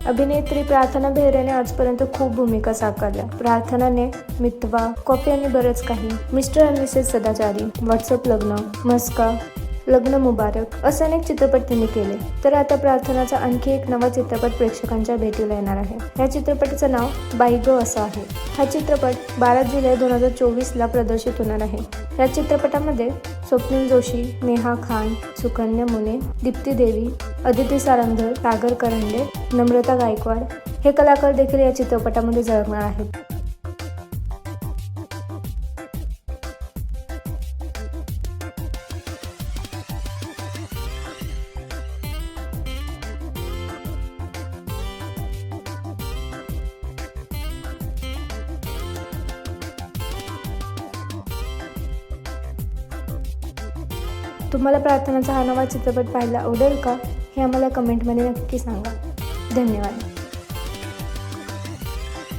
अभिनेत्री प्रार्थना बेहरेने आजपर्यंत खूप भूमिका साकारल्या. प्रार्थनाने मितवा, कॉपी आणि बरंच काही, मिस्टर आणि मिसेस सदाचारी, व्हॉट्सअप लग्न, मस्का, लग्न मुबारक असे अनेक चित्रपट त्यांनी केले. तर आता प्रार्थनाचा आणखी एक नवा चित्रपट प्रेक्षकांच्या भेटीला येणार आहे. या चित्रपटाचं नाव बाई गं असं आहे. हा चित्रपट 12 जुलै 2024 प्रदर्शित होणार आहे. या चित्रपटामध्ये स्वप्नील जोशी, नेहा खान, सुकन्या मुने, दीप्ती देवी, अदिती सारंगधर, सागर करंडे, नम्रता गायकवाड हे कलाकार देखील या चित्रपटामध्ये झळकणार आहेत. तुम्हाला प्रार्थनाचा हा नवा चित्रपट पाहायला आवडेल का? हे आम्हाला कमेंटमध्ये नक्की सांगा. धन्यवाद.